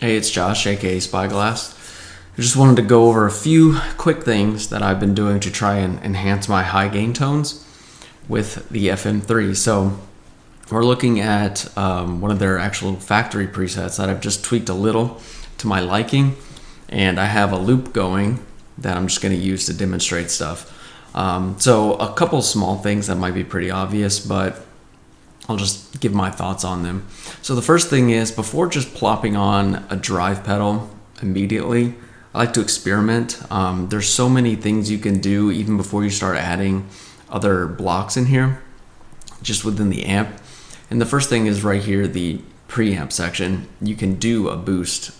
Hey, it's Josh, aka Spieglass. I just wanted to go over a few quick things that I've been doing to try and enhance my high gain tones with the FM3. So we're looking at one of their actual factory presets that I've just tweaked a little to my liking, and I have a loop going that I'm just going to use to demonstrate stuff. So a couple small things that might be pretty obvious, but I'll just give my thoughts on them. So the first thing is, before just plopping on a drive pedal immediately, I like to experiment. There's so many things you can do even before you start adding other blocks in here, just within the amp. And the first thing is right here, the preamp section. You can do a boost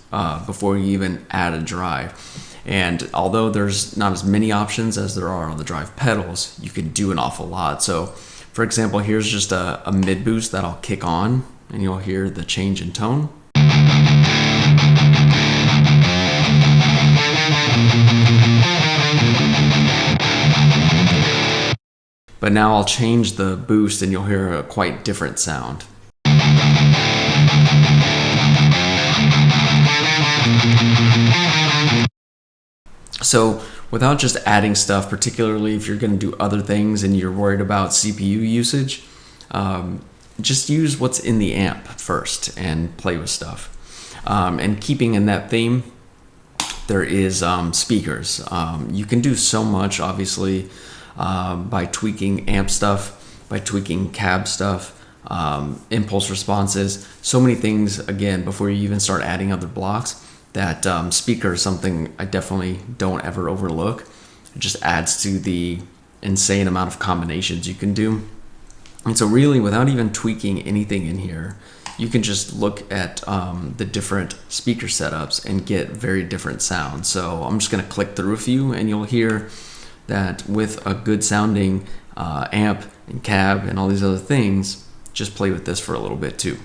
before you even add a drive. And although there's not as many options as there are on the drive pedals, you can do an awful lot. So for example, here's just a mid boost that I'll kick on, and you'll hear the change in tone. But now I'll change the boost and you'll hear a quite different sound. So without just adding stuff, particularly if you're going to do other things and you're worried about CPU usage, just use what's in the amp first and play with stuff. And keeping in that theme, there is speakers. You can do so much, obviously, by tweaking amp stuff, by tweaking cab stuff, impulse responses, so many things, again, before you even start adding other blocks. That speaker is something I definitely don't ever overlook. It just adds to the insane amount of combinations you can do. And so really, without even tweaking anything in here, you can just look at the different speaker setups and get very different sounds. So I'm just going to click through a few, and you'll hear that with a good sounding amp and cab and all these other things, just play with this for a little bit too.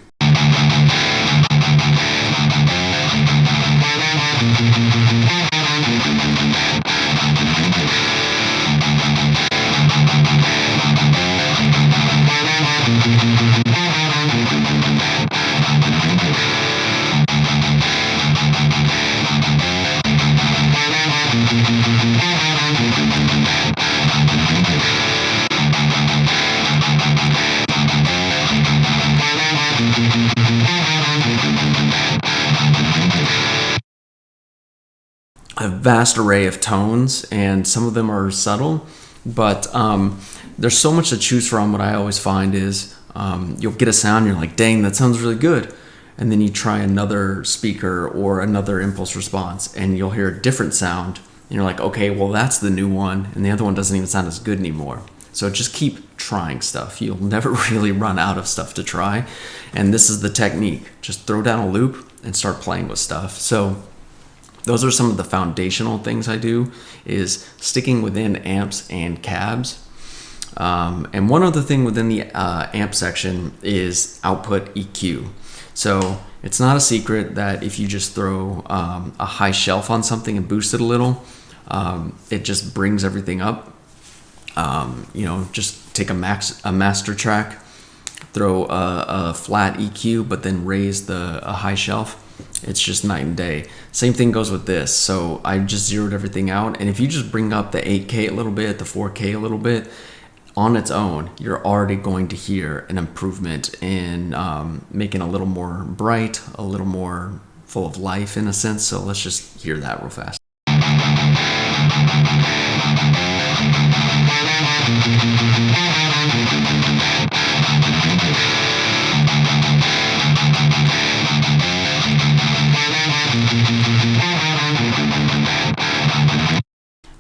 A vast array of tones, and some of them are subtle, but there's so much to choose from. What I always find is you'll get a sound, you're like, dang, that sounds really good, and then you try another speaker or another impulse response and you'll hear a different sound, and you're like, okay, well, that's the new one, and the other one doesn't even sound as good anymore. So just keep trying stuff. You'll never really run out of stuff to try, and this is the technique. Just throw down a loop and start playing with stuff. So those are some of the foundational things I do, is sticking within amps and cabs. And one other thing within the amp section is output EQ. So it's not a secret that if you just throw a high shelf on something and boost it a little, it just brings everything up. Just take a master track, throw a flat EQ, but then raise a high shelf. It's just night and day. Same thing goes with this. So I just zeroed everything out, and if you just bring up the 8K a little bit, the 4K a little bit, on its own, you're already going to hear an improvement in making a little more bright, a little more full of life in a sense. So let's just hear that real fast.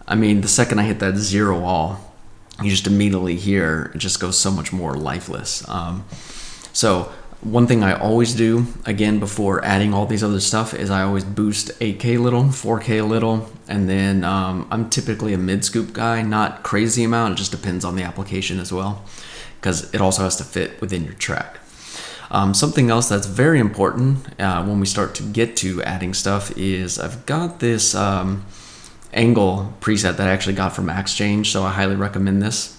I mean, the second I hit that zero all, you just immediately hear it just goes so much more lifeless. So one thing I always do, again, before adding all these other stuff, is I always boost 8K a little, 4K a little, and then I'm typically a mid-scoop guy, not crazy amount. It just depends on the application as well, because it also has to fit within your track. Something else that's very important when we start to get to adding stuff is I've got this angle preset that I actually got from Exchange, so I highly recommend this.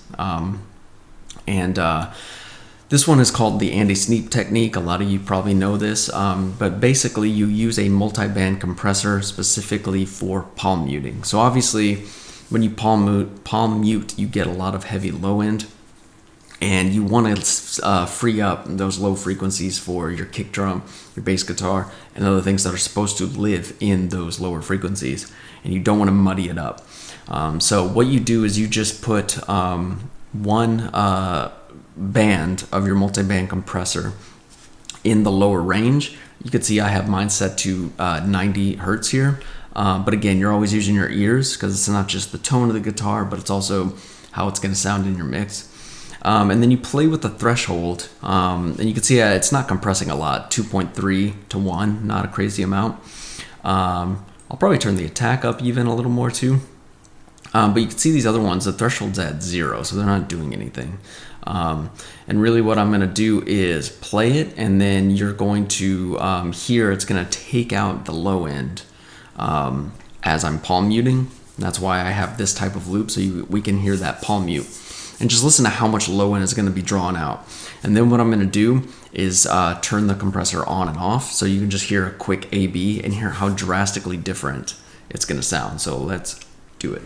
This one is called the Andy Sneap technique. A lot of you probably know this, but basically you use a multi-band compressor specifically for palm muting. So obviously when you palm mute, you get a lot of heavy low end, and you want to free up those low frequencies for your kick drum, your bass guitar, and other things that are supposed to live in those lower frequencies, and you don't want to muddy it up. So what you do is you just put one band of your multi-band compressor in the lower range. You can see I have mine set to 90 hertz here, but again, you're always using your ears because it's not just the tone of the guitar, but it's also how it's going to sound in your mix. And then you play with the threshold, and you can see it's not compressing a lot, 2.3 to 1, not a crazy amount. I'll probably turn the attack up even a little more too. But you can see these other ones, the threshold's at 0, so they're not doing anything. And really what I'm going to do is play it, and then you're going to hear it's going to take out the low end as I'm palm muting. That's why I have this type of loop, so we can hear that palm mute. And just listen to how much low end is going to be drawn out. And then what I'm going to do is turn the compressor on and off, so you can just hear a quick A/B and hear how drastically different it's going to sound. So let's do it.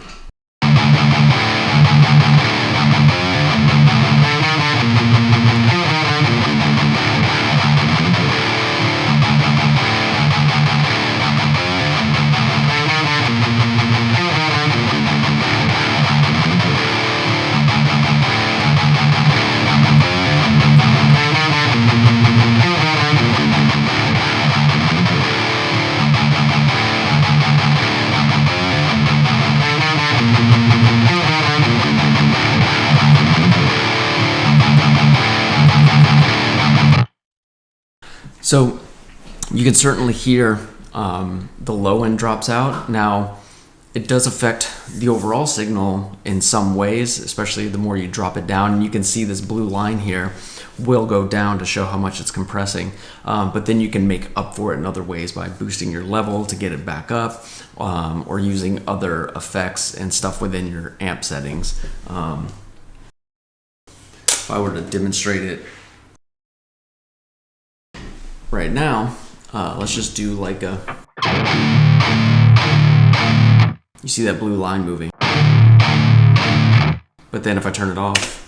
So you can certainly hear the low end drops out. Now, it does affect the overall signal in some ways, especially the more you drop it down. And you can see this blue line here will go down to show how much it's compressing. But then you can make up for it in other ways by boosting your level to get it back up, or using other effects and stuff within your amp settings. If I were to demonstrate it right now, let's just do like a, you see that blue line moving, but then if I turn it off,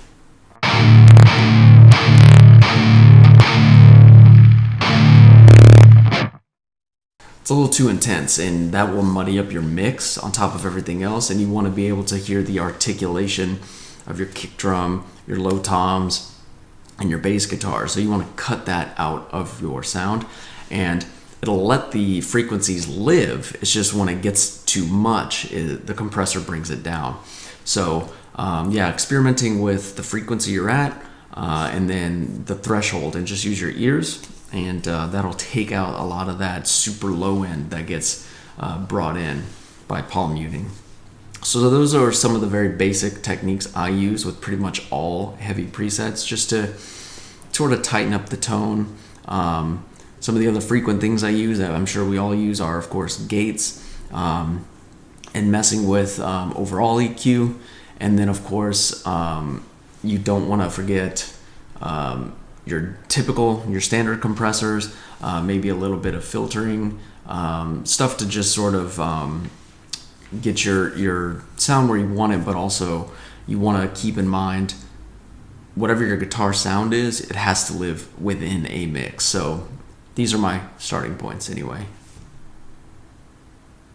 it's a little too intense, and that will muddy up your mix on top of everything else. And you want to be able to hear the articulation of your kick drum, your low toms, and your bass guitar. So you want to cut that out of your sound, and it'll let the frequencies live. It's just when it gets too much, the compressor brings it down. So yeah, experimenting with the frequency you're at, and then the threshold, and just use your ears, and that'll take out a lot of that super low end that gets brought in by palm muting. So those are some of the very basic techniques I use with pretty much all heavy presets, just to sort of tighten up the tone. Some of the other frequent things I use, that I'm sure we all use, are of course gates, and messing with overall EQ. And then of course, you don't want to forget your standard compressors, maybe a little bit of filtering, stuff to just sort of get your sound where you want it, but also you want to keep in mind whatever your guitar sound is, it has to live within a mix. So these are my starting points anyway.